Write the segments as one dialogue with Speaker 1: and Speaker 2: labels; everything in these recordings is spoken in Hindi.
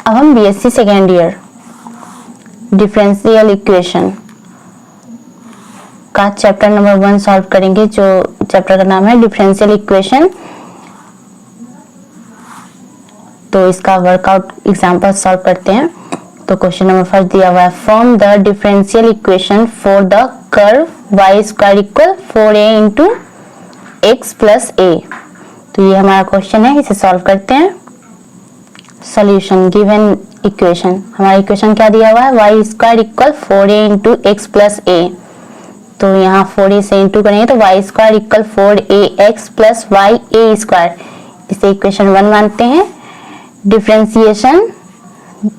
Speaker 1: अब हम BSc second year differential equation का चैप्टर नंबर 1 सॉल्व करेंगे, जो चैप्टर का नाम है डिफरेंशियल इक्वेशन। तो इसका वर्कआउट एग्जांपल सॉल्व करते हैं। तो क्वेश्चन नंबर फर्स्ट दिया हुआ है, form the differential equation for the curve y square equal 4a into x plus A. तो ये हमारा क्वेश्चन है, इसे सॉल्व करते हैं। सॉल्यूशन गिवन इक्वेशन, हमारा इक्वेशन क्या दिया हुआ है, y square equal 4a into x plus A. तो यहाँ 4a से इंटू करेंगे तो y square equal 4ax plus Y A square, इसे इक्वेशन 1 मानते हैं।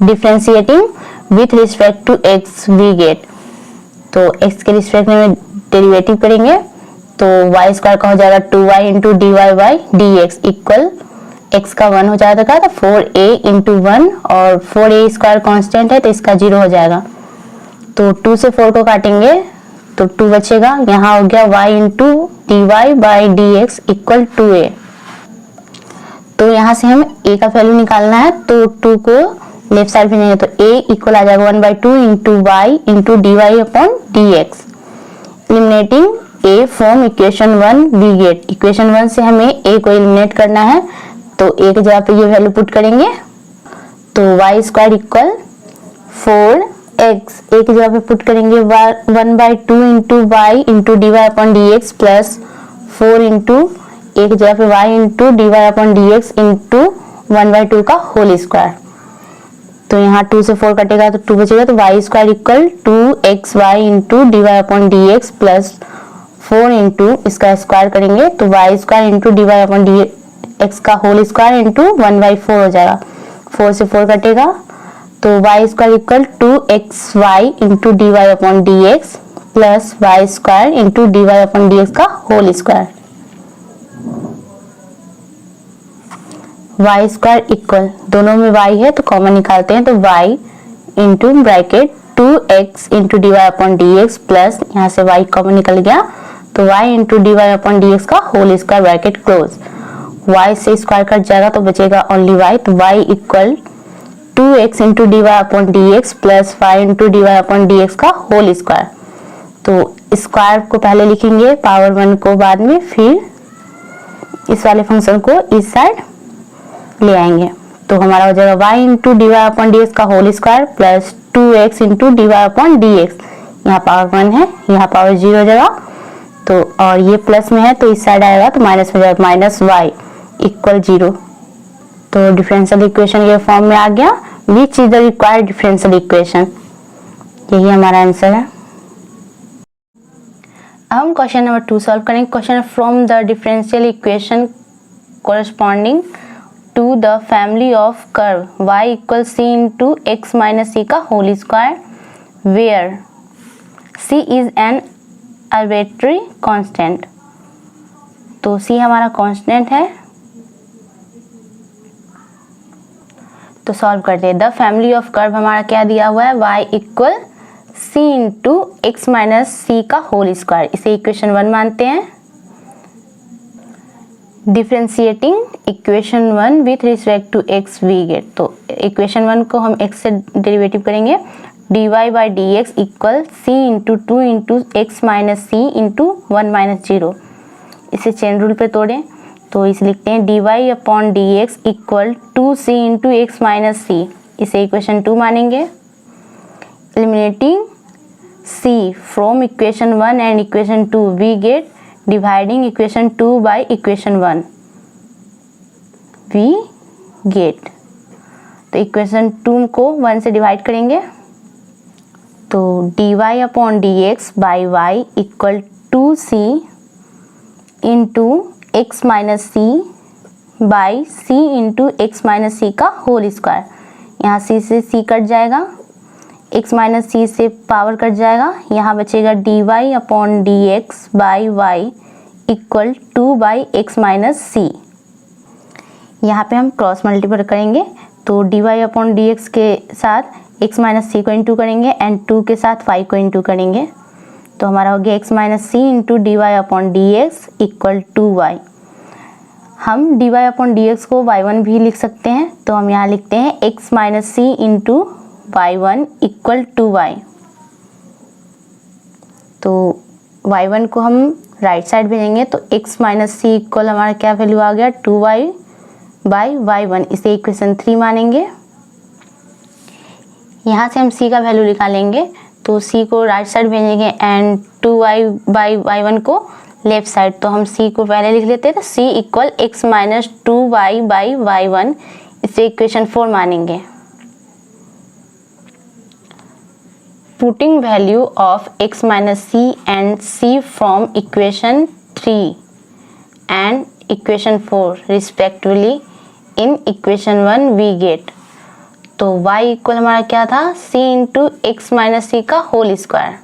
Speaker 1: Differentiating with respect to x we get, तो x के रिस्पेक्ट में डेरिवेटिव करेंगे तो y स्क्वायर का हो जाएगा 2y into D y by d x equal x का 1 हो जाएगा तो 4a इंटू 1 और 4a स्क्वायर कॉन्स्टेंट है तो इसका 0 हो जाएगा। तो 2 से 4 को काटेंगे तो 2 बचेगा, यहाँ हो गया y into D y by d x equal 2a। तो यहाँ से हम a का वैल्यू निकालना है तो 2 को लेफ्ट साइड में तो a इक्वल आ जाएगा 1/2 into y into D Y upon D x. Eliminating a from equation 1 we get, equation 1 से हमें a को एलिमिनेट करना है तो a की जगह पे ये वैल्यू पुट करेंगे तो y square equal 4x, a की जगह पे पुट करेंगे 1/2 into y into D Y upon D x plus 4 into एक जगह पे y into D Y upon D x into 1/2 का होल स्क्वायर। तो यहाँ 2 से 4 कटेगा तो 2 बचेगा तो y square equal 2xy into D Y upon D x plus 4 into इसका स्क्वायर करेंगे तो y square into D Y upon D x का होल स्क्वायर इंटू 1/4 हो जाएगा। 4 से 4 कटेगा तो y square equal 2xy into D Y upon D x plus Y square into D Y upon D x का whole square. y square equal, दोनों में y है तो कॉमन निकालते हैं तो y into bracket 2x into D Y upon D x plus यहाँ से y कॉमन निकल गया तो y into D Y upon D x का whole square bracket close. y से स्क्वायर कट जाएगा तो बचेगा ओनली y, तो y equal 2x into D Y upon D x plus y into D Y upon D x का होल स्क्वायर। तो स्क्वायर को पहले लिखेंगे, पावर 1 को बाद में, फिर इस वाले फंक्शन को इस साइड ले आएंगे तो हमारा हो जाएगा y into D Y upon D x का whole square plus 2x into D Y upon D x, यहाँ पावर 1 है यहाँ पावर 0 हो जाएगा तो, और ये प्लस में है तो इस साइड आएगा तो माइनस में जाएगा, माइनस y इक्वल 0। तो डिफरेंशियल इक्वेशन ये फॉर्म में आ गया, which is the required differential equation, यही हमारा आंसर है। अब हम क्वेश्चन नंबर 2 सॉल्व करेंगे। Question from the differential equation corresponding to the family of curve y equal c into x minus c का whole square where c is an arbitrary constant. तो c हमारा कांस्टेंट है तो सॉल्व करते हैं। द फैमिली ऑफ कर्व हमारा क्या दिया हुआ है, y equal c into x minus c का होल स्क्वायर, इसे इक्वेशन 1 मानते हैं। Differentiating equation 1 with respect to x we get, तो इक्वेशन 1 को हम x से डेरिवेटिव करेंगे dy by d x equal c into 2 into x minus c into 1 minus 0, इसे चेन रूल पे तोड़ें तो इसे लिखते हैं dy upon D x equal 2c into x minus c, इसे इक्वेशन 2 मानेंगे। Eliminating c from equation 1 and equation 2 we get dividing equation 2 by equation 1 we get, तो इक्वेशन 2 को 1 से डिवाइड करेंगे तो dy upon D x by y equal 2c into x minus c by c into x minus c का होल स्क्वायर, यहाँ c से c कट जाएगा, x माइनस सी से पावर कट जाएगा, यहाँ बचेगा dy upon D x by y equal 2 by x minus c. यहाँ पे हम क्रॉस मल्टीपल करेंगे तो dy अपॉन डी एक्स के साथ x माइनस सी को इंटू करेंगे एंड 2 के साथ y को इंटू करेंगे तो हमारा हो गया x minus c into D Y upon D x equal 2y। हम dy अपॉन dx को y1 भी लिख सकते हैं, तो हम यहाँ लिखते हैं x minus c into y1 equal to y। तो y1 को हम राइट साइड भेजेंगे तो x माइनस सी इक्वल हमारा क्या वैल्यू आ गया 2y बाई y1, इसे इक्वेशन 3 मानेंगे। यहाँ से हम c का वैल्यू निकालेंगे, तो c को राइट साइड भेजेंगे एंड 2y बाई y1 को लेफ्ट साइड। तो हम c को पहले लिख लेते हैं, तो c equal x minus 2y by y1, इसे इक्वेशन 4 मानेंगे। Putting value of x minus c and c from equation 3 and equation 4 respectively in equation 1 we get. तो y इक्वल हमारा क्या था c into x minus c का होल स्क्वायर।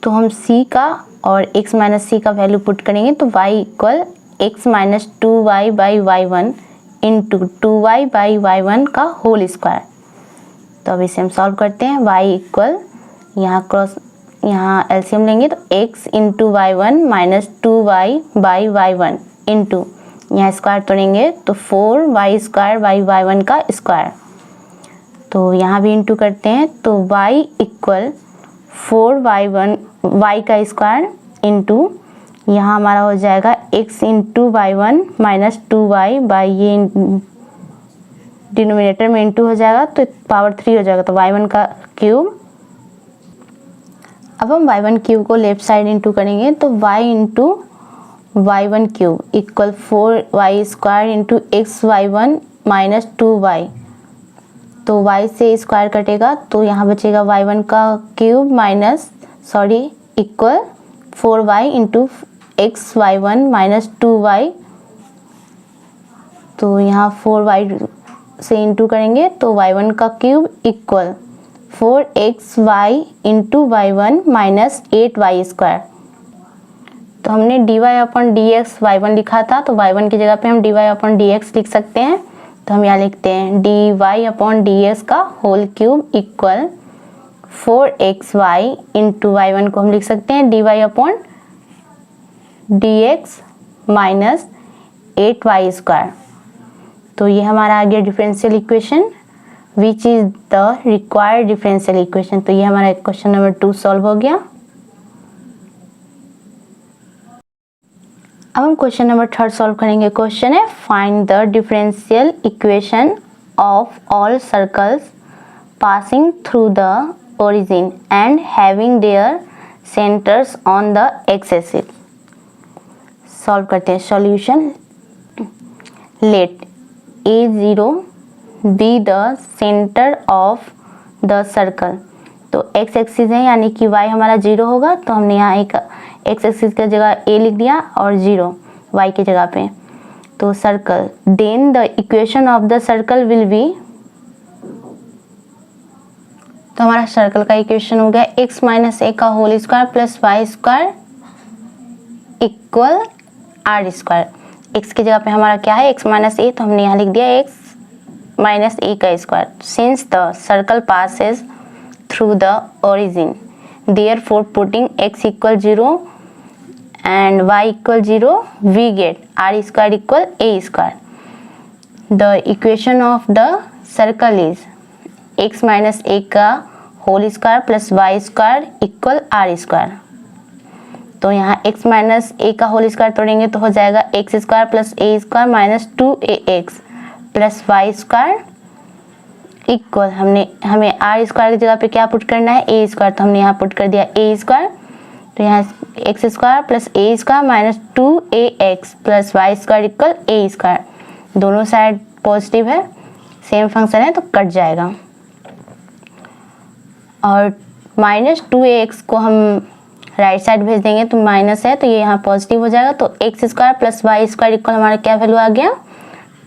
Speaker 1: तो हम c का और x माइनस सी का वैल्यू पुट करेंगे, तो y equal x minus 2y by y1 into 2y by y1 का होल स्क्वायर। तो अब इसे हम सॉल्व करते हैं। y इक्वल यहाँ एलसीएम लेंगे, तो x into y1 minus 2y by y1 into यहाँ स्क्वायर तोड़ेंगे तो 4y स्क्वायर बाई y1 का स्क्वायर। तो यहाँ भी इंटू करते हैं, तो y इक्वल 4y का स्क्वायर इंटू यहाँ हमारा हो जाएगा x into y1 minus 2y by ये डिनोमिनेटर में इंटू हो जाएगा तो पावर 3 हो जाएगा, तो y1 का क्यूब। अब हम y1 क्यूब को लेफ्ट साइड इंटू करेंगे, तो y into y1 cube equal 4y square into x y1 minus 2y। तो y से स्क्वायर कटेगा तो यहाँ बचेगा y1 का cube minus equal 4y into x y1 minus 2y। तो यहाँ 4y से इंटू करेंगे तो y1 का cube equal 4xy into y1 minus 8y square. तो हमने dy अपॉन dx y1 लिखा था, तो y1 की जगह पे हम dy अपॉन dx लिख सकते हैं। तो हम यहाँ लिखते हैं dy अपॉन dx का whole cube equal 4xy into y1 को हम लिख सकते हैं dy upon dx minus 8y square. तो ये हमारा आ गया differential equation which is the required differential equation. तो ये हमारा क्वेश्चन नंबर 2 सॉल्व हो गया। अब हम क्वेश्चन नंबर 3 सॉल्व करेंगे। क्वेश्चन है find the differential equation of all circles passing through the origin and having their centres on the x axis. Solve करते हैं। Solution let A0 be the centre of the circle. तो एक्स एक्सिस है यानी कि y हमारा 0 होगा, तो हमने यहाँ एक एक्स एक्सिस की जगह a लिख दिया और 0 y की जगह पे। तो circle then the equation of the circle will be, तो हमारा सर्कल का इक्वेशन हो गया x माइनस a का whole square plus y square equal r square. x की जगह पे हमारा क्या है x माइनस a, तो हमने यहाँ लिख दिया x माइनस a का square. Since the circle passes through the origin therefore putting x equal 0 and y equal 0 we get r square equal a square. The equation of the circle is x minus a का whole square plus y square equal r square. तो यहाँ x माइनस a का होल स्क्वायर तोड़ेंगे तो हो जाएगा x square plus a square minus 2ax plus y square equal हमें r स्क्वायर की जगह पे क्या पुट करना है a स्क्वायर, तो हमने यहाँ पुट कर दिया a स्क्वायर। तो यहाँ x square plus a square minus 2ax plus y square equal a square. दोनों साइड पॉजिटिव है, सेम फंक्शन है तो कट जाएगा। और माइनस 2ax को हम राइट साइड भेज देंगे तो माइनस है, तो ये यहाँ पॉजिटिव हो जाएगा। तो x square plus Y square equal हमारा क्या वैल्यू आ गया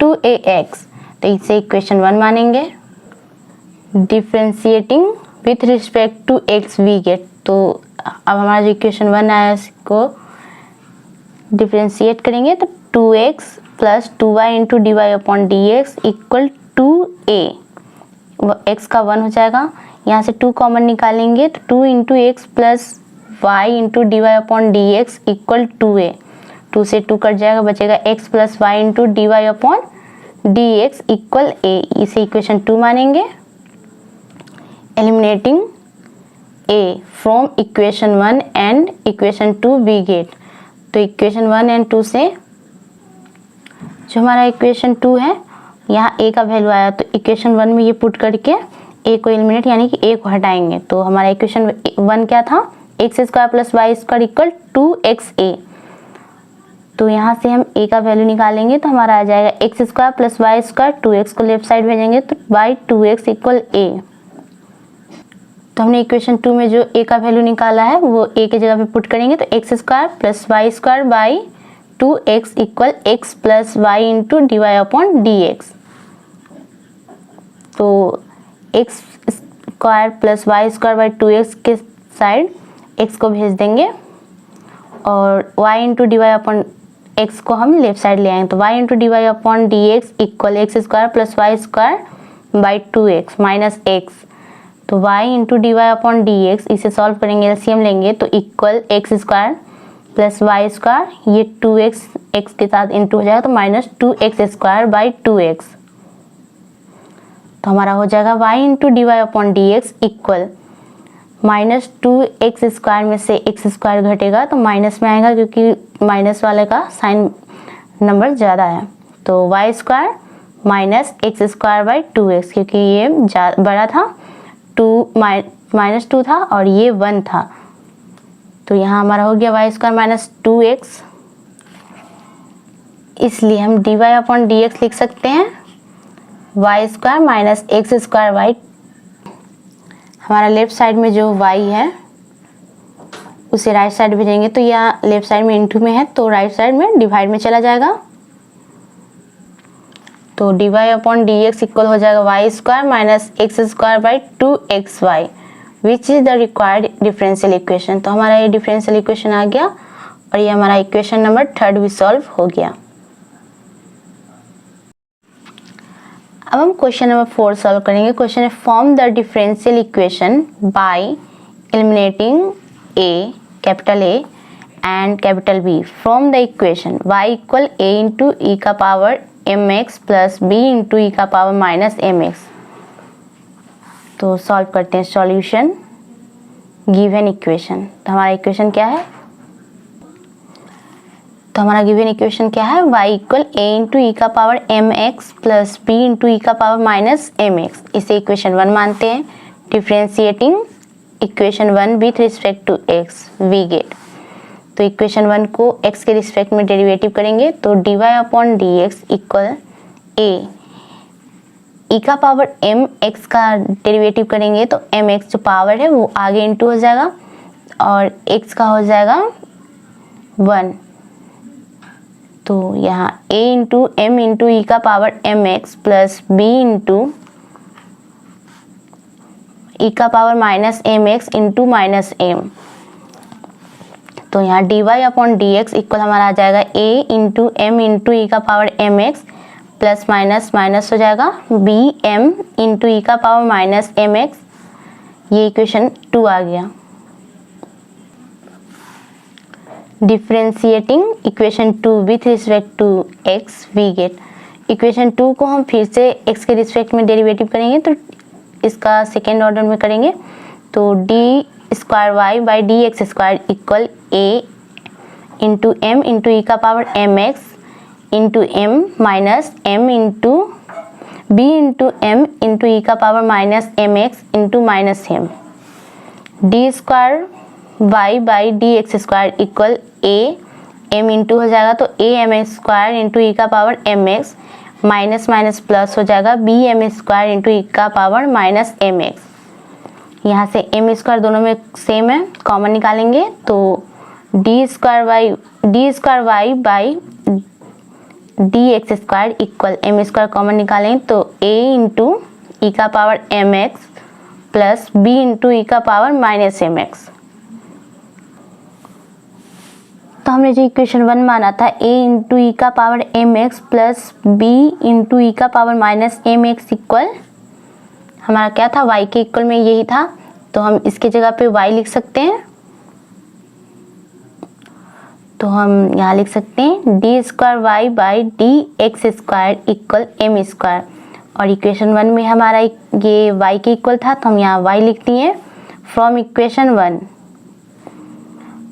Speaker 1: 2ax। तो इसे इक्वेशन 1 मानेंगे। Differentiating with respect to x we get, तो अब हमारा जो इक्वेशन 1 आया इसको डिफ्रेंशिएट करेंगे तो 2x plus 2y into D Y upon D x equal 2a। x का 1 हो जाएगा, यहाँ से 2 कॉमन निकालेंगे तो 2 into x plus y into D Y upon D x equal 2a। 2 से 2 कट जाएगा, बचेगा x plus y into D Y upon D x equal a. इसे इक्वेशन 2 मानेंगे। Eliminating a from equation 1 and equation 2 we get, तो इक्वेशन 1 एंड 2 से जो हमारा इक्वेशन 2 है यहाँ a का वैल्यू आया, तो इक्वेशन 1 में ये पुट करके a को एलिमिनेट यानी कि a को हटाएंगे, तो हमारा इक्वेशन 1 क्या था, x square plus Y square equal 2xa। तो यहाँ से हम a का वैल्यू निकालेंगे तो हमारा आ जाएगा x square plus Y square, 2x को लेफ्ट साइड भेजेंगे तो बाई 2x इक्वल a। तो हमने इक्वेशन 2 में जो a का वैल्यू निकाला है वो a की जगह पे पुट करेंगे, तो x square plus Y square by 2x equal x plus y into D Y upon D x. तो x square plus Y square by 2x के साइड x को भेज देंगे और y into D Y upon x को हम लेफ्ट साइड ले आएंगे, तो y into D Y upon D x equal x square plus Y square by 2x minus x. तो y into D Y upon D x, इसे सॉल्व करेंगे, एलसीएम लेंगे तो equal x square plus Y square, ये 2x x के साथ इंटू हो जाएगा तो minus 2x square by 2x। तो हमारा हो जाएगा y into D Y upon D x equal minus 2x square में से x स्क्वायर घटेगा तो माइनस में आएगा क्योंकि माइनस वाले का साइन नंबर ज़्यादा है, तो y square minus x square by 2x, क्योंकि ये बड़ा था, 2 माइनस 2 था और ये 1 था, तो यहाँ हमारा हो गया वाई स्क्वायर माइनस 2x। इसलिए हम d Y upon D x लिख सकते हैं y square minus x square by, हमारा लेफ्ट साइड में जो y है उसे राइट साइड भेजेंगे, तो यहाँ लेफ्ट साइड में इंटू में है तो राइट साइड में डिवाइड में चला जाएगा, तो d Y upon D x equal हो जाएगा y square minus x square by 2xy which is the required differential equation. तो हमारा ये डिफरेंशियल इक्वेशन आ गया और ये हमारा इक्वेशन नंबर 3 भी सॉल्व हो गया। अब हम क्वेश्चन नंबर 4 सॉल्व करेंगे। क्वेश्चन है form the differential equation by eliminating a capital A and capital B from the equation y equal a into e का power mx plus b into e का पावर माइनस mx। तो सॉल्व करते हैं सॉल्यूशन गिवन इक्वेशन। तो हमारा इक्वेशन क्या है, तो हमारा गिवन इक्वेशन क्या है, y equal a into e का power mx plus b into e का पावर माइनस mx। इसे इक्वेशन 1 मानते हैं। Differentiating equation 1 with respect to x we get, तो इक्वेशन 1 को x के रिस्पेक्ट में डेरिवेटिव करेंगे तो d Y upon D x equal a e का पावर mx का डेरिवेटिव करेंगे तो mx जो पावर है वो आगे इंटू हो जाएगा और x का हो जाएगा 1, तो यहाँ a into m into e का power mx plus b into e का power minus mx into minus m। तो यहाँ d Y upon D x equal हमारा आ जाएगा a into m into e का power mx plus minus minus हो जाएगा बी एम इंटू ई का पावर माइनस mx। ये इक्वेशन 2 आ गया। Differentiating equation 2 with respect to x we get, equation 2 को हम फिर से x के रिस्पेक्ट में डेरिवेटिव करेंगे तो इसका सेकेंड ऑर्डर में करेंगे, तो d square y by d x square equal a into m into e का power mx into m minus m into b into m into e का power minus mx into minus m। D square y by d x square equal a m into हो जाएगा तो a m square into e का power mx minus minus plus हो जाएगा b m square into e का पावर माइनस mx। यहाँ से m स्क्वायर दोनों में सेम है, कॉमन निकालेंगे तो d square y by d x square equal m square common निकालेंगे तो a इंटू ई का power mx plus b into e का पावर माइनस mx। तो हमने जो इक्वेशन 1 माना था a इंटू ई का power mx plus b into e का पावर माइनस mx इक्वल हमारा क्या था, y के इक्वल में यही था, तो हम इसकी जगह पे y लिख सकते हैं। तो हम यहाँ लिख सकते हैं d square y by d x square equal m square, और इक्वेशन 1 में हमारा ये y के इक्वल था तो हम यहाँ y लिख दिए फ्रॉम इक्वेशन 1।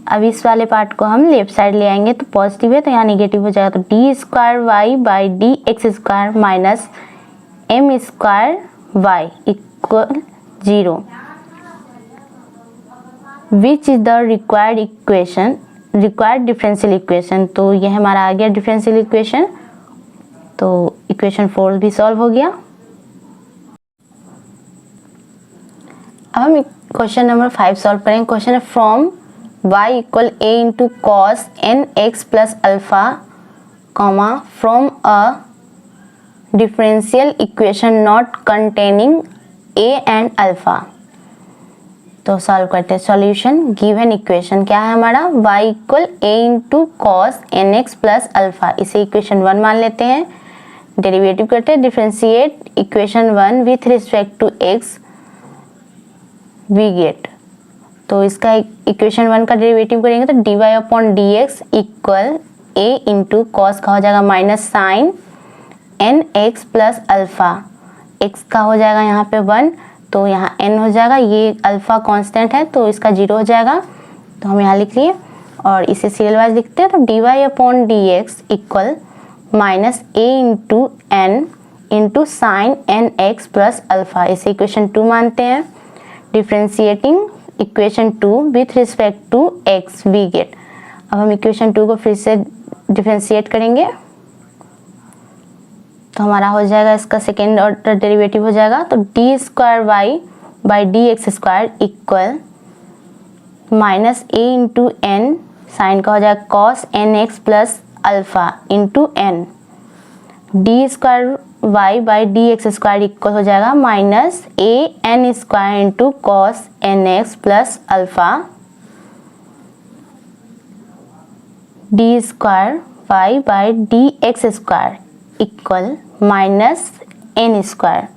Speaker 1: अब इस वाले पार्ट को हम लेफ्ट साइड ले आएंगे तो पॉजिटिव है तो यहाँ नेगेटिव हो जाएगा, तो d square y by d x square minus m square y equal 0, which is the required equation, required differential equation. तो यह हमारा आ गया डिफरेंशियल इक्वेशन, तो इक्वेशन 4 भी सॉल्व हो गया। अब हम क्वेश्चन नंबर 5 सॉल्व करेंगे। क्वेश्चन है from y equal a into cos n x plus alpha comma from a differential equation not containing a and alpha. तो सॉल्व करते हैं। सॉल्यूशन गिवन इक्वेशन क्या है हमारा, y equal a into cos n x plus alpha, इसे इक्वेशन 1 मान लेते हैं। डेरिवेटिव करते हैं, differentiate equation 1 with respect to x we get. तो इसका इक्वेशन 1 का डेरिवेटिव करेंगे तो d Y upon D x equal a into cos का हो जाएगा minus sine n x plus alpha, x का हो जाएगा यहाँ पे 1 तो यहाँ n हो जाएगा, ये अल्फा कांस्टेंट है तो इसका 0 हो जाएगा, तो हम यहाँ लिख लिए और इसे सीरियल वाइज लिखते हैं। तो d Y upon D x equal minus a into n into sine n x plus alpha, इसे इक्वेशन 2 मानते हैं। Differentiating equation 2 with respect to x we get. अब हम इक्वेशन 2 को फिर से डिफ्रेंशिएट करेंगे तो हमारा हो जाएगा, इसका सेकेंड ऑर्डर डेरिवेटिव हो जाएगा, तो d square y by d x square equal minus a into n, sine का हो जाएगा cos n x plus alpha into n, d square y by d x square equal हो जाएगा minus a n square into cos n x plus alpha, d square y by d x square equal minus n square,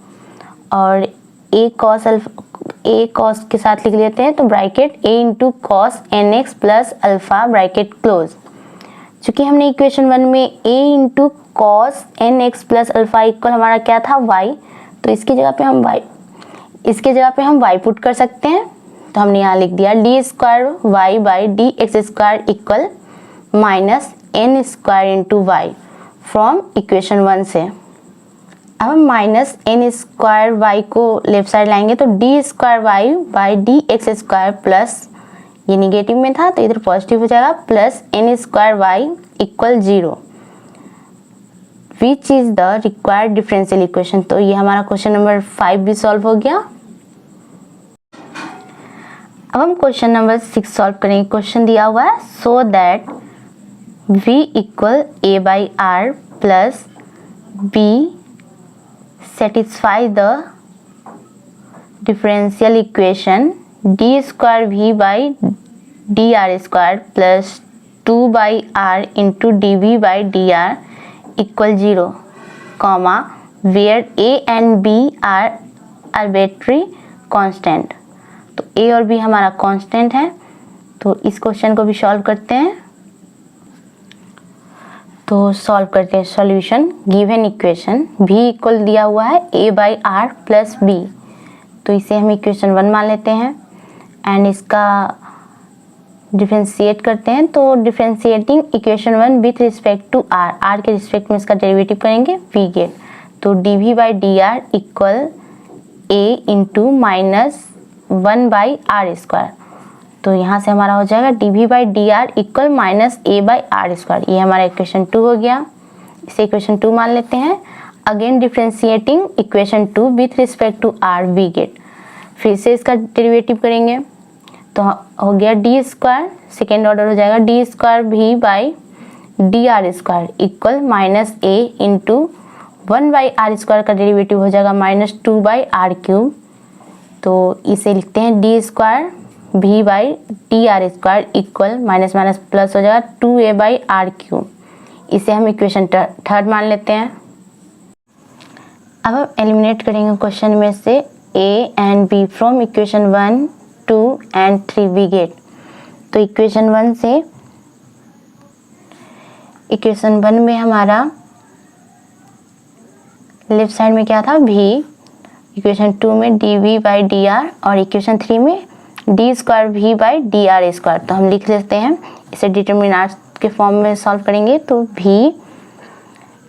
Speaker 1: और ए कॉस के साथ लिख लेते हैं तो bracket a into cos n x plus alpha bracket close. चूंकि हमने इक्वेशन 1 में a into cos n x plus alpha equal हमारा क्या था y, तो इसकी जगह पे हम y पुट कर सकते हैं, तो हमने यहाँ लिख दिया d square y by d x square equal minus n square into y from equation 1 से। अब हम माइनस एन स्क्वायर वाई को लेफ्ट साइड लाएंगे तो d square y by d x square plus, ये निगेटिव में था तो इधर पॉजिटिव हो जाएगा, plus n square y equal 0, which is the required differential equation. तो ये हमारा क्वेश्चन नंबर 5 भी सॉल्व हो गया। अब हम क्वेश्चन नंबर 6 सॉल्व करेंगे। क्वेश्चन दिया हुआ है सो that v equal a by r plus b satisfy the differential equation d square v by dr square plus 2 by r into dv by dr equal 0, comma where a and b are arbitrary constant। तो a और b हमारा कांस्टेंट है, तो इस क्वेश्चन को भी सॉल्व करते हैं। तो सॉल्व करते हैं। Solution given equation v equal दिया हुआ है a by r plus b, तो इसे हम इक्वेशन 1 मान लेते हैं एंड इसका डिफरेंशिएट करते हैं। तो differentiating equation 1 with respect to r के रिस्पेक्ट में इसका डेरिवेटिव करेंगे v गेट। तो dv by d r equal a into minus 1 by r square, तो यहाँ से हमारा हो जाएगा dv by d r equal minus a by r square, ये हमारा इक्वेशन 2 हो गया, इसे इक्वेशन 2 मान लेते हैं। Again differentiating equation 2 with respect to r we get, फिर से इसका डेरिवेटिव करेंगे तो हो गया डी स्क्वायर, सेकेंड ऑर्डर हो जाएगा d square v by d r square equal minus a into 1 by r square का डेरिवेटिव हो जाएगा माइनस 2 बाई आर क्यूब, तो इसे लिखते हैं d square v by d r square equal minus minus plus हो जाएगा 2a बाई आर क्यूब, इसे हम इक्वेशन 3 मान लेते हैं। अब हम एलिमिनेट करेंगे क्वेश्चन में से a and b from equation 1, 2 and 3 we get. तो इक्वेशन 1 से इक्वेशन 1 में हमारा लेफ्ट साइड में क्या था v, इक्वेशन 2 में dv बाई डी आर और इक्वेशन 3 में d square v by d r square. तो हम लिख लेते हैं, इसे डिटर्मिनेंट के फॉर्म में सॉल्व करेंगे तो v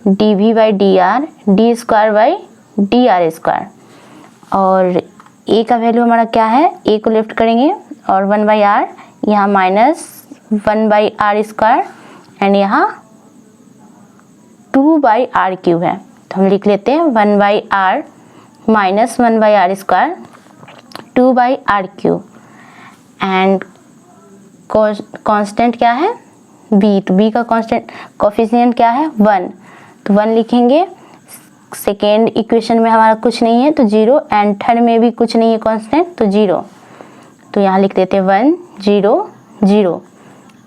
Speaker 1: dv by d r d square by d r square, और a का वैल्यू हमारा क्या है, a को लेफ्ट करेंगे और 1 बाई आर, यहाँ minus 1 by r square and यहाँ 2 बाई आर क्यूब है। तो हम लिख लेते हैं 1 by r minus 1 by r square 2 by r cube and constant क्या है b, तो b का कांस्टेंट कोफिशिएंट क्या है 1, तो 1 लिखेंगे। सेकेंड इक्वेशन में हमारा कुछ नहीं है तो 0 एंड थर्ड में भी कुछ नहीं है कांस्टेंट तो 0, तो यहाँ लिख देते हैं 1 0 0,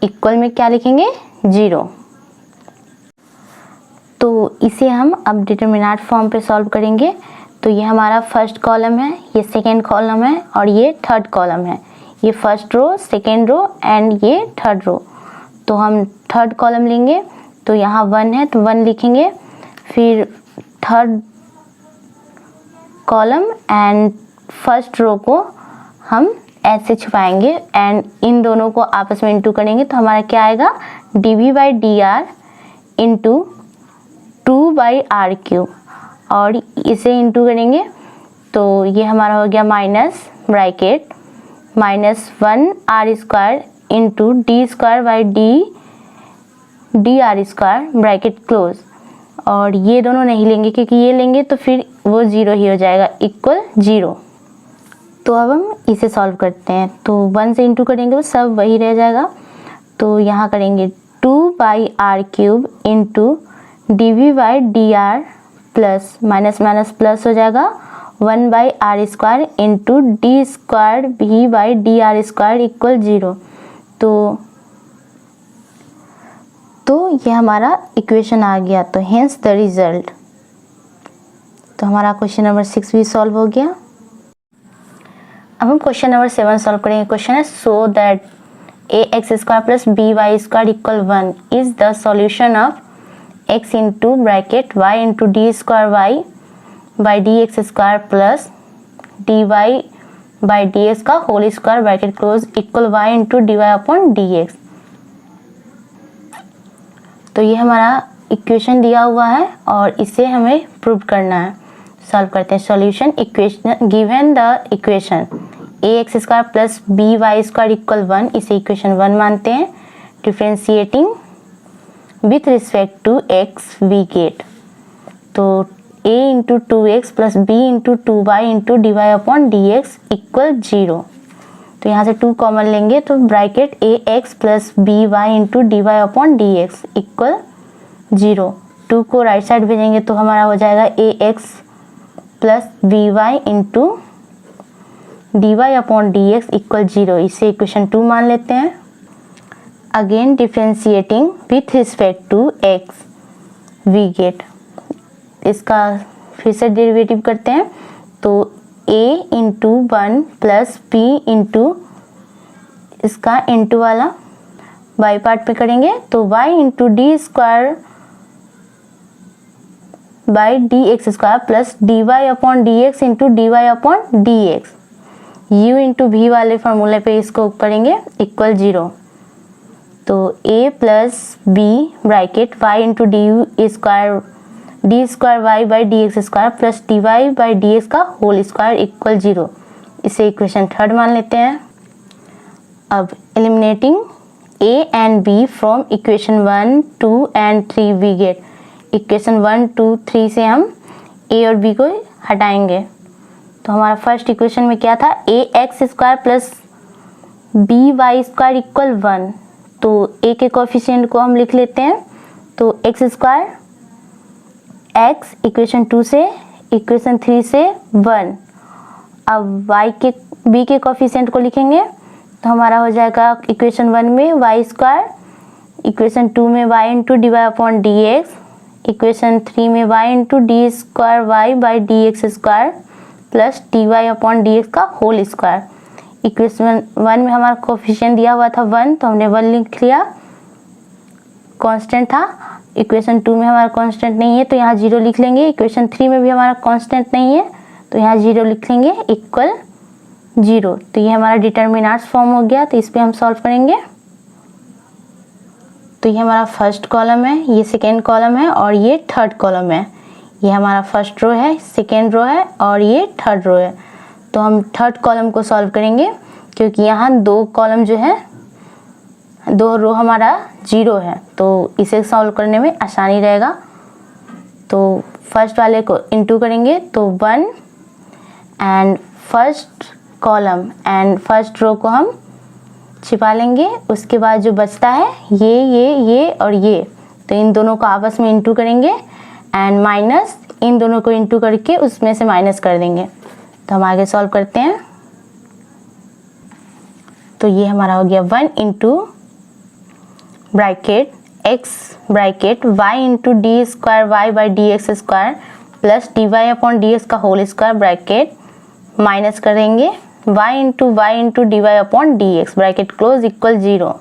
Speaker 1: इक्वल में क्या लिखेंगे 0। तो इसे हम अब डिटर्मिनेंट फॉर्म पे सॉल्व करेंगे। तो ये हमारा फर्स्ट कॉलम है, ये सेकेंड कॉलम है और ये थर्ड कॉलम है, ये first row, second row and ये थर्ड रो। तो हम थर्ड कॉलम लेंगे तो यहाँ 1 है तो 1 लिखेंगे, फिर third column and first row को हम ऐसे छुपाएंगे एंड इन दोनों को आपस में इंटू करेंगे तो हमारा क्या आएगा dv by d r into 2 by r cube, और इसे इंटू करेंगे तो ये हमारा हो गया minus bracket minus 1 r square into d square by d r square bracket close, और ये दोनों नहीं लेंगे क्योंकि ये लेंगे तो फिर वो 0 ही हो जाएगा, इक्वल 0। तो अब हम इसे सॉल्व करते हैं, तो 1 से इंटू करेंगे तो सब वही रह जाएगा। तो यहाँ करेंगे 2 by r cube into d v by d r plus minus minus plus हो जाएगा 1 by r square into d square v by d r square equal 0। तो ये हमारा इक्वेशन आ गया, तो हेंस द रिजल्ट। तो हमारा क्वेश्चन नंबर 6 भी सॉल्व हो गया। अब हम क्वेश्चन नंबर 7 सॉल्व करेंगे। क्वेश्चन है सो that a x square plus b y square equal 1 is the solution of x into bracket y into d square y by d x square plus d y by d x का whole square bracket close equal y into D Y upon D x. तो ये हमारा इक्वेशन दिया हुआ है और इसे हमें प्रूव करना है। सॉल्व करते हैं। Solution equation given the equation a x square plus b y square equal 1, इसे इक्वेशन 1 मानते हैं। Differentiating with respect to x we get, तो a into 2x plus b into 2y into D Y upon D x equal 0। तो यहाँ से 2 कॉमन लेंगे तो bracket a x plus b y into D Y upon D x equal 0। 2 को राइट साइड भेजेंगे तो हमारा हो जाएगा a x plus b y into D Y upon D x equal 0, इसे इक्वेशन 2 मान लेते हैं। Again differentiating with respect to x we get, इसका फिर से डेरिवेटिव करते हैं। तो a into 1 plus b into इसका इंटू वाला y पार्ट पे करेंगे तो y into d square by d x square plus d Y upon D x into D Y upon D x, u into v वाले फॉर्मूले पे इसको करेंगे इक्वल 0। तो a plus b bracket y into d square d square y by d x square plus d y by d x का होल स्क्वायर इक्वल 0, इसे इक्वेशन 3 मान लेते हैं। अब eliminating a and b from equation 1, 2 and 3 we get, equation 1, 2, 3 से हम a और b को हटाएंगे। तो हमारा फर्स्ट इक्वेशन में क्या था, a x square plus b y square equal 1, तो a के कोफिशिएंट को हम लिख लेते हैं। तो एक्स स्क्वायर x इक्वेशन 2 से इक्वेशन 3 से 1, अब y के b के कोफिशिएंट को लिखेंगे तो हमारा हो जाएगा इक्वेशन 1 में वाई स्क्वायर, इक्वेशन 2 में y into D Y upon D x, equation 3 में y into d square y by d x square plus d Y upon D x का होल स्क्वायर। इक्वेशन 1 में हमारा कोफिशिएंट दिया हुआ था 1, तो हमने 1 लिख लिया। कांस्टेंट था, इक्वेशन 2 में हमारा कांस्टेंट नहीं है तो यहाँ 0 लिख लेंगे। इक्वेशन 3 में भी हमारा कांस्टेंट नहीं है तो यहाँ 0 लिख लेंगे, इक्वल 0। तो ये हमारा डिटर्मिनेंट्स फॉर्म हो गया। तो इस पे हम सॉल्व करेंगे। तो ये हमारा फर्स्ट कॉलम है, ये सेकेंड कॉलम है और ये थर्ड कॉलम है। ये हमारा फर्स्ट रो है, सेकेंड रो है और ये थर्ड रो है। तो हम थर्ड कॉलम को सॉल्व करेंगे क्योंकि यहाँ 2 कॉलम जो है, 2 रो हमारा 0 है, तो इसे सॉल्व करने में आसानी रहेगा। तो फर्स्ट वाले को इनटू करेंगे तो 1 and first column and first row को हम छिपा लेंगे। उसके बाद जो बचता है ये और ये, तो इन दोनों को आपस में इनटू करेंगे एंड माइनस इन दोनों को इनटू करके उसमें से माइनस कर देंगे। तो हम आगे सॉल्व करते हैं। तो ये हमारा हो गया 1 into bracket x bracket y into d square y by d x square plus d Y upon D x का होल स्क्वायर ब्रैकेट माइनस करेंगे y into D Y upon D x bracket close equal 0।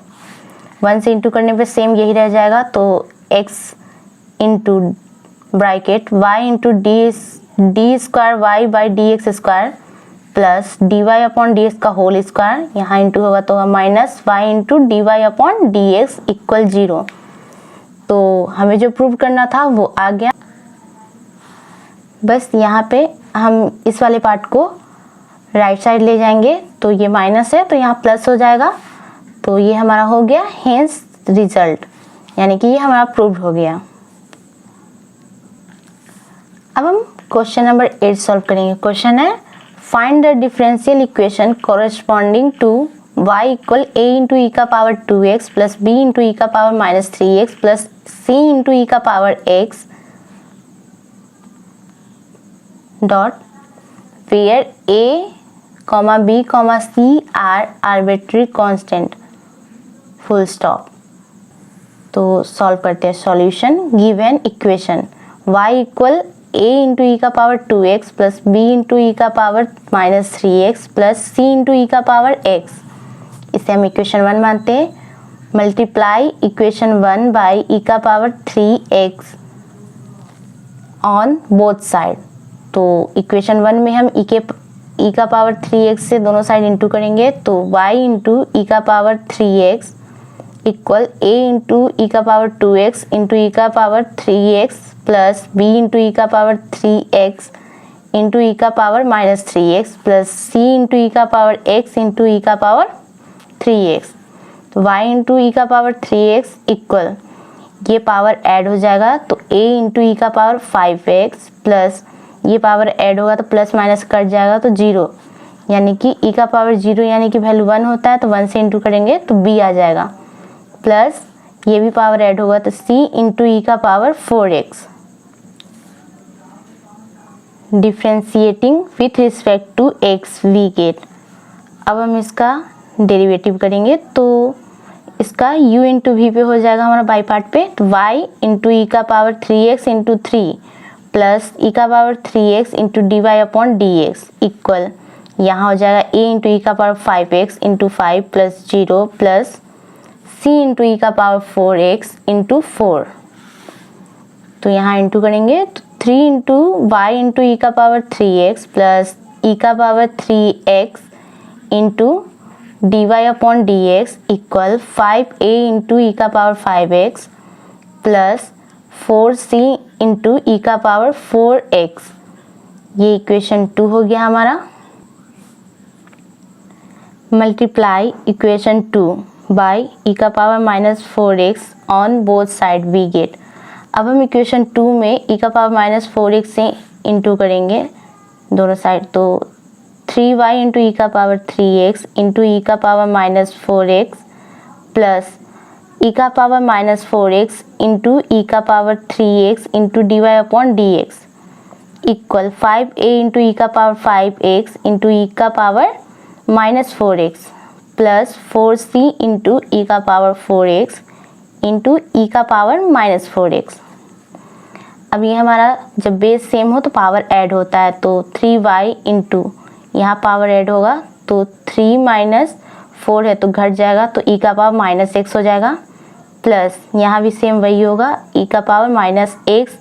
Speaker 1: 1 से इंटू करने पे सेम यही रह जाएगा। तो x into bracket y into d square y by d x square plus d Y upon D x का होल स्क्वायर, यहाँ इंटू होगा तो minus y into D Y upon D x equal 0। तो हमें जो प्रूव करना था वो आ गया। बस यहाँ पे हम इस वाले पार्ट को राइट साइड ले जाएंगे। तो ये माइनस है तो यहाँ प्लस हो जाएगा। तो ये हमारा हो गया हेंस रिजल्ट, यानी कि ये हमारा प्रूव हो गया। अब हम क्वेश्चन नंबर 8 सॉल्व करेंगे। क्वेश्चन है find the differential equation corresponding to y equal a into e का power 2x plus b into e का power minus 3x plus c into e का power x dot where a, b, c are arbitrary constant, full stop. तो सॉल्व करते हैं solution. Given equation y equal a into e का power 2x plus b into e का power minus 3x plus c into e का पावर x, इसे हम इक्वेशन 1 मानते हैं। मल्टीप्लाई इक्वेशन 1 बाई ई का power 3x on both side. तो इक्वेशन 1 में हम ई का पावर 3x से दोनों साइड इंटू करेंगे। तो y इंटू ई का power 3x equal a into e का पावर 2x इंटू ई का power 3x plus b into e का पावर 3x इंटू ई का power minus 3x plus c into e का पावर x इंटू ई का पावर 3x। तो y इंटू ई का पावर 3x इक्वल, ये पावर ऐड हो जाएगा तो a इंटू ई का पावर 5x प्लस ये पावर ऐड होगा तो प्लस माइनस कट जाएगा तो 0, यानी कि e का पावर 0 यानी कि वैल्यू 1 होता है तो 1 से इंटू करेंगे तो b आ जाएगा। प्लस ये भी पावर ऐड होगा तो c इंटू ई का power 4x। Differentiating with respect to x we get. अब हम इसका डेरिवेटिव करेंगे तो इसका u इंटू वी पे हो जाएगा हमारा बाई पार्ट पे। तो y इंटू ई का power 3x into 3 plus e का power 3x into D Y upon D x equal, यहाँ हो जाएगा a इंटू ई का power 5x into 5 plus 0 plus c into e का पावर 4x इंटू 4। तो यहाँ इंटू करेंगे तो 3 इंटू वाई इंटू ई का पावर 3x प्लस ई का power 3x into D Y upon D x equal 5a into e का power 5x plus 4c into e का पावर 4x। ये इक्वेशन 2 हो गया हमारा। मल्टीप्लाई इक्वेशन 2 बाई ई का power minus 4x on both side we get. अब हम इक्वेशन 2 में ई का पावर माइनस 4x से इंटू करेंगे दोनों साइड। तो 3y इंटू ई का पावर 3x इंटू ई का power minus 4x plus e का power minus 4x into e का power 3x into D Y upon D x equal 5a into e का पावर 5x इंटू ई का power minus 4x plus 4c into e का पावर 4x इंटू ई का पावर माइनस 4x। अब ये हमारा जब बेस सेम हो तो पावर ऐड होता है। तो 3y इंटू यहाँ पावर ऐड होगा तो 3 माइनस 4 है तो घट जाएगा तो ई का पावर माइनस x हो जाएगा प्लस यहाँ भी सेम वही होगा ई का power minus x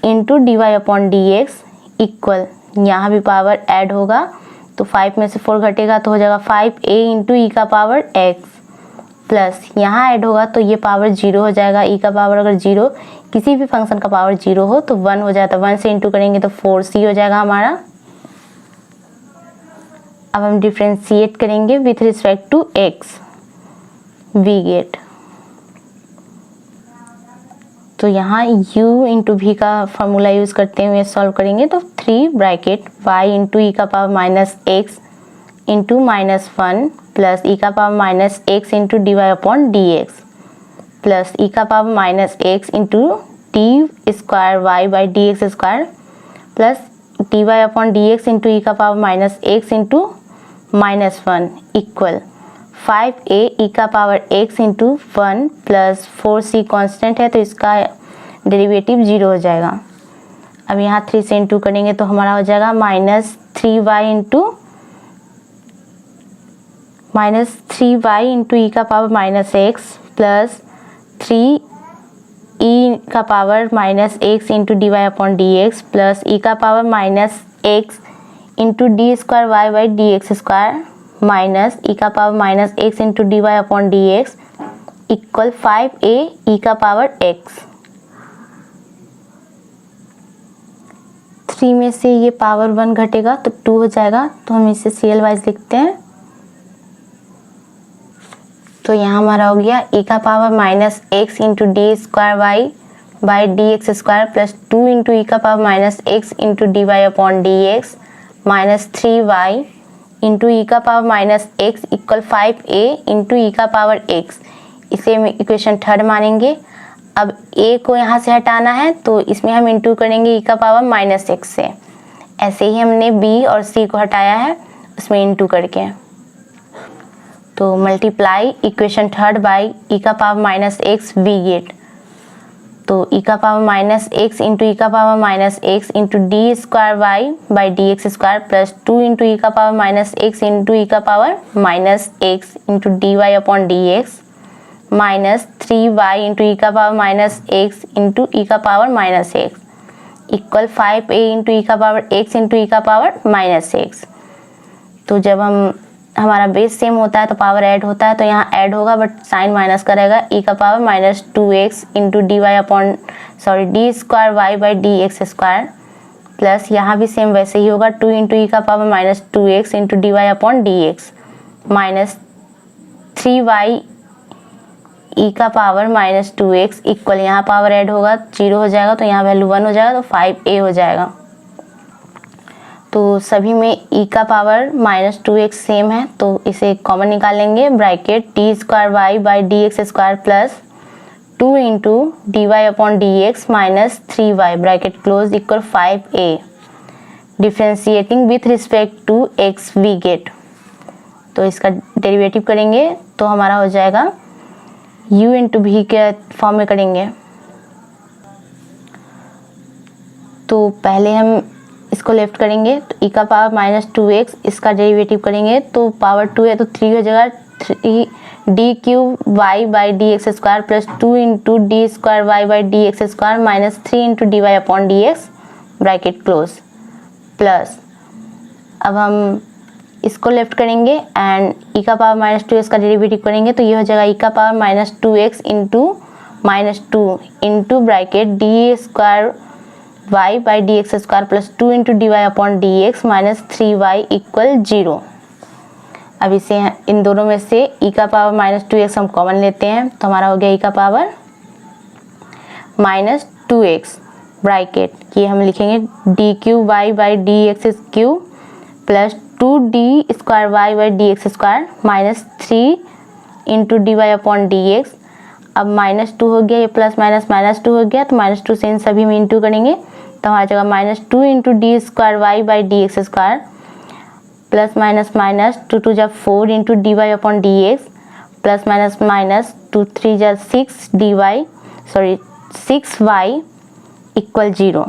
Speaker 1: into D Y upon D x equal, यहाँ भी पावर ऐड होगा तो 5 में से 4 घटेगा तो हो जाएगा 5a इंटू ई का पावर x प्लस यहाँ ऐड होगा तो ये पावर 0 हो जाएगा। ई का पावर अगर 0 किसी भी फंक्शन का पावर 0 हो तो 1 हो जाता है, 1 से इंटू करेंगे तो 4c हो जाएगा हमारा। अब हम डिफ्रेंशिएट करेंगे with respect to x, we get, तो यहाँ u इंटू वी का फॉर्मूला यूज़ करते हुए सॉल्व करेंगे तो 3 ब्रैकेट y इंटू ई का power minus x into minus 1 plus e का power minus x into D Y upon D x plus e का power minus x into d square y by d x square plus d Y upon D x into e का power minus x into minus 1 equal 5a e का power x into 1 plus 4c constant है तो इसका डेरिवेटिव 0 हो जाएगा। अब यहाँ 3 से इंटू करेंगे तो हमारा हो जाएगा माइनस 3y इंटू ई का power minus x plus 3e का power minus x into D Y upon D x plus e का power minus x into d square y by d x square minus e का power minus x into D Y upon D x equal 5a e का पावर x। 3 में से ये पावर 1 घटेगा तो 2 हो जाएगा तो हम इसे सीरियल वाइज लिखते हैं। तो यहाँ हमारा हो गया ई का power minus x into d square y by d x square plus 2 into e का power minus x into D Y upon D x minus 3y into e का power minus x equal 5a into e का पावर x। इसे हम इक्वेशन थर्ड मानेंगे। अब a को यहाँ से हटाना है तो इसमें हम इंटू करेंगे ई का पावर माइनस एक्स से। ऐसे ही हमने b और c को हटाया है उसमें इंटू करके, तो multiply equation third by e का power minus x we get, तो ई का power minus x into e का power minus x into d square y by d x square plus 2 into e का power minus x into e का power minus x into D Y upon D x minus 3y into e का power minus x into e का power minus x equal 5a into e का पावर एक्स इंटू ई का पावर माइनस एक्स। तो जब हमारा बेस सेम होता है तो पावर ऐड होता है तो यहाँ ऐड होगा बट साइन माइनस करेगा ई का power minus 2x into D Y upon d square y by d x square plus यहाँ भी सेम वैसे ही होगा 2 इंटू ई का power minus 2x into D Y upon D x minus 3y e का पावर माइनस 2x इक्वल, यहाँ पावर ऐड होगा 0 हो जाएगा तो यहाँ वैल्यू 1 हो जाएगा तो 5a हो जाएगा। तो सभी में ई का पावर माइनस 2x सेम है तो इसे कॉमन निकालेंगे, bracket d square y by d x square plus 2 into D Y upon D x minus 3y bracket close equal 5a। Differentiating with respect to x we get, तो इसका डेरिवेटिव करेंगे तो हमारा हो जाएगा u इंटू वी के फॉर्म में करेंगे। तो पहले हम इसको लेफ्ट करेंगे तो ई का पावर माइनस 2x इसका डेरिवेटिव करेंगे तो पावर 2 है तो 3 हो जाएगा, 3 d cube y by d x square plus 2 into d square y by d x square minus 3 into D Y upon D x bracket close plus, अब हम इसको लेफ्ट करेंगे एंड ई का पावर माइनस 2x का डेरिवेटिव करेंगे तो ये हो जाएगा ई का power minus 2x into minus 2 into bracket d square y by d x square plus 2 into D Y upon D x minus 3y equal 0। अब इसे इन दोनों में से ई का पावर माइनस 2x हम कॉमन लेते हैं तो हमारा हो गया ई का पावर माइनस 2x ब्रैकेट, ये हम लिखेंगे d cube y by d x cube plus 2d square y by d x square minus 3 into D Y upon D x. अब माइनस 2 हो गया, ये प्लस माइनस माइनस 2 हो गया तो माइनस 2 से इन सभी में इंटू करेंगे तो हमारा जगह minus 2 into d square y by d x square plus minus minus 2 2 जा 4 into D Y upon D x plus minus minus 2 3 जा 6 डी वाई 6y इक्वल 0।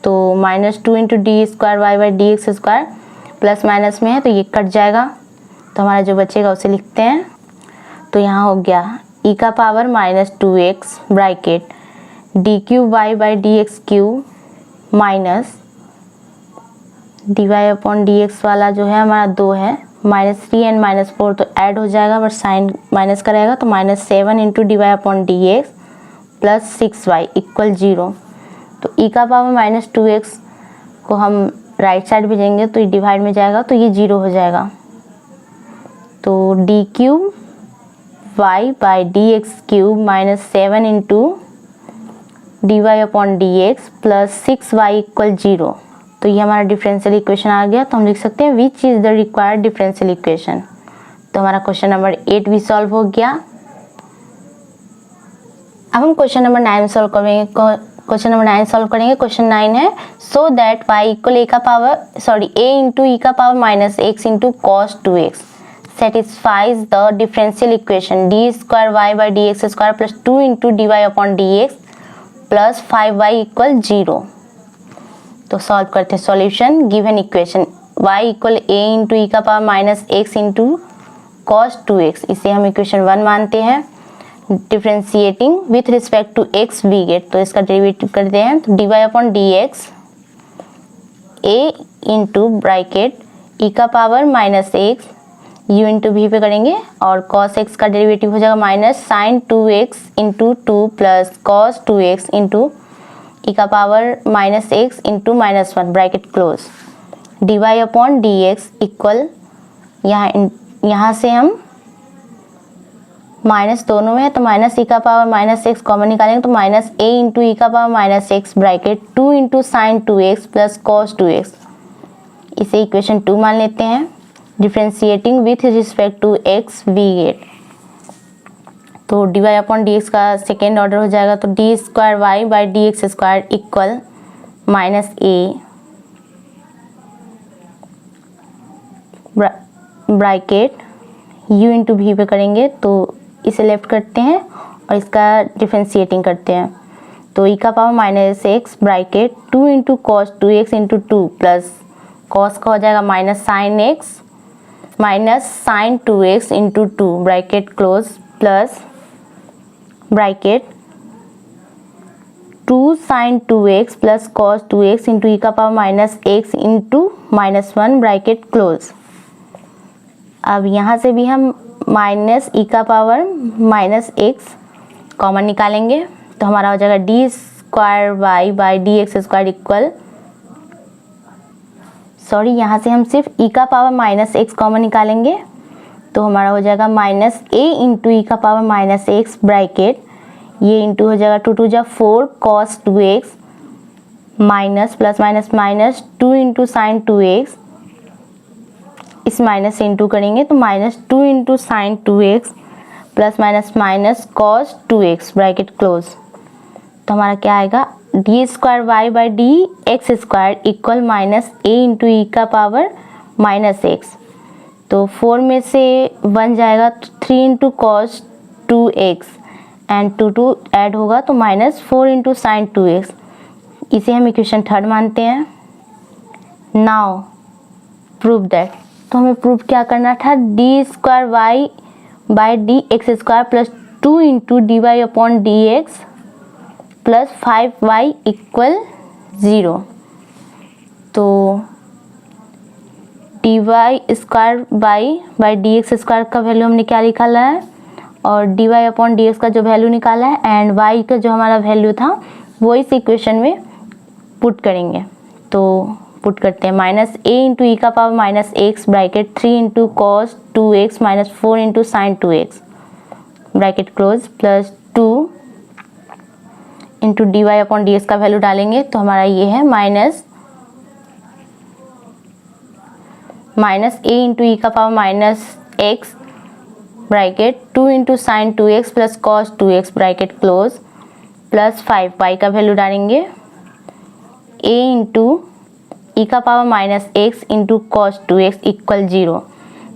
Speaker 1: तो minus 2 into d square y by d x square plus minus में है तो ये कट जाएगा तो हमारा जो बचेगा उसे लिखते हैं। तो यहाँ हो गया ई का power minus 2x bracket d cube y by d x cube minus d Y upon D x वाला जो है हमारा 2 है, -3 एंड -4 तो ऐड हो जाएगा बट साइन माइनस का रहेगा, तो -7 into D Y upon D x plus 6y equal 0। तो ई का पावर -2x को हम राइट साइड भेजेंगे तो ये डिवाइड में जाएगा तो ये 0 हो जाएगा। तो d cube y by d x cube -7 into D Y upon D x plus 6y equal 0। तो ये हमारा डिफरेंशियल इक्वेशन आ गया। तो हम लिख सकते हैं which is the required differential equation. तो हमारा क्वेश्चन नंबर 8 भी सॉल्व हो गया। अब हम क्वेश्चन नंबर 9 सॉल्व करेंगे। क्वेश्चन नंबर 9 सॉल्व करेंगे। क्वेश्चन 9 है सो that y equal a into e का power minus x into cos 2x satisfies the differential equation d square y by dx square plus 2 into dy upon dx plus 5y equal 0। तो सॉल्व करते हैं solution. Given equation y equal a into e का power minus x into cos 2x, इसे हम इक्वेशन 1 मानते हैं। Differentiating with respect to x we get, तो इसका डेरिवेटिव करते हैं। तो d Y upon D x a into bracket e का power minus x u into v पे करेंगे और कॉस एक्स का डेरिवेटिव हो जाएगा minus sine 2x into 2 plus cos 2x into e का power minus x into -1 bracket close. D Y upon D x equal यहाँ से हम माइनस दोनों में है तो माइनस ई का पावर माइनस एक्स कॉमन निकालेंगे तो माइनस ए इंटू ई का power minus x bracket 2 into sine 2x plus cos 2x, इसे इक्वेशन 2 मान लेते हैं। Differentiating with respect to x we get, तो d Y upon D x का सेकेंड ऑर्डर हो जाएगा तो d square y by d x square equal minus a bracket u into v पे करेंगे तो इसे लेफ्ट करते हैं और इसका डिफ्रेंशिएटिंग करते हैं। तो ई का power minus x bracket 2 into cos 2x into 2 plus cos का हो जाएगा minus sine x minus sine 2x into 2 bracket close plus bracket 2 sine 2x plus cos 2x into e का power minus x into -1 bracket close. अब यहाँ से भी हम माइनस ई का पावर माइनस एक्स कॉमन निकालेंगे तो हमारा हो जाएगा d square y by d x square equal यहाँ से हम सिर्फ ई का पावर माइनस एक्स कॉमन निकालेंगे तो हमारा हो जाएगा माइनस ए इंटू ई का पावर माइनस एक्स ब्रैकेट ये इंटू हो जाएगा 2 2 4 cos 2x minus plus minus minus 2 into sine 2x, इस माइनस से इंटू करेंगे तो -2 into sine 2x plus minus minus cos 2x bracket close. तो हमारा क्या आएगा d square y by d x square equal minus a into e का पावर माइनस एक्स, तो 4 में से 1 जाएगा तो 3 into cos 2x and 2 add होगा तो -4 इंटू साइन 2x, इसे हम इक्वेशन 3 मानते हैं। नाउ प्रूव दैट, तो हमें प्रूव क्या करना था d square y by d x square plus 2 into D Y upon D x plus 5y equal 0। तो d y square by d x square का वैल्यू हमने क्या निकाला है और d Y upon D x का जो वैल्यू निकाला है एंड y का जो हमारा वैल्यू था वो इस इक्वेशन में पुट करेंगे। तो पुट करते हैं माइनस ए इंटू ई का power minus x bracket 3 into cos 2x minus 4 into sine 2x bracket close plus 2 into D Y upon D x का वैल्यू डालेंगे तो हमारा ये है माइनस ए इंटू ई का power minus x bracket 2 into sine 2x plus cos 2x bracket close plus 5y का वैल्यू डालेंगे a इंटू ई का power minus x into cos 2x equal 0।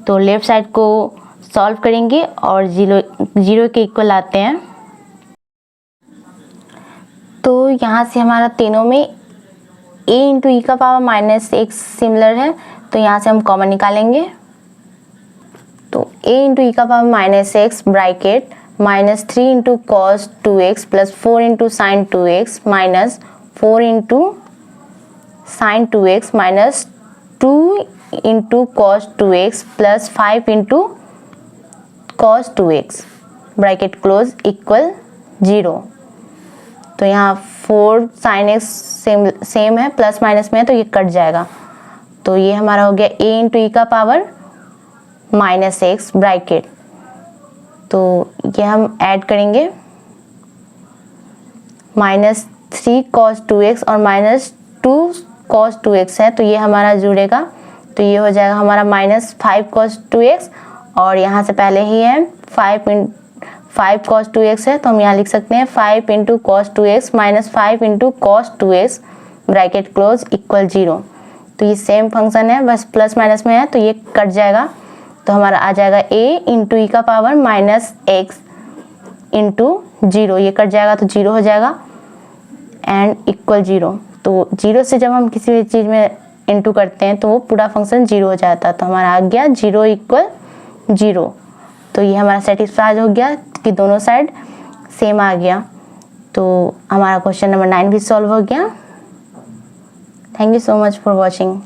Speaker 1: तो लेफ्ट साइड को सॉल्व करेंगे और 0 के इक्वल आते हैं। तो यहाँ से हमारा तीनों में a इंटू ई का पावर माइनस एक्स सिमिलर है तो यहाँ से हम कॉमन निकालेंगे। तो a इंटू ई का power minus x bracket minus 3 into cos 2x plus 4 into sine 2x minus 4 into sine 2x minus 2 into cos 2x plus 5 into cos 2x bracket close equal 0। तो यहाँ 4 साइन एक्स सेम है, प्लस माइनस में है तो ये कट जाएगा। तो ये हमारा हो गया a इंटू ई का पावर माइनस एक्स ब्रैकेट। तो ये हम ऐड करेंगे माइनस 3 कॉस 2x और माइनस 2 कॉस 2x है तो ये हमारा जुड़ेगा। तो ये हो जाएगा हमारा माइनस 5 कॉस 2x और यहाँ से पहले ही है 5 कॉस 2x है तो हम यहाँ लिख सकते हैं 5 into cos 2x minus 5 into cos 2x bracket close equal 0। तो ये सेम फंक्शन है, बस प्लस माइनस में है तो ये कट जाएगा। तो हमारा आ जाएगा a इंटू ई का पावर माइनस एक्स इंटू 0, ये कट जाएगा तो 0 हो जाएगा एंड इक्वल 0। तो 0 से जब हम किसी भी चीज़ में इंटू करते हैं तो वो पूरा फंक्शन 0 हो जाता है। तो हमारा आ गया 0 इक्वल 0। तो ये हमारा सेटिस्फाई हो गया कि दोनों साइड सेम आ गया। तो हमारा क्वेश्चन नंबर 9 भी सॉल्व हो गया। Thank you so much for watching.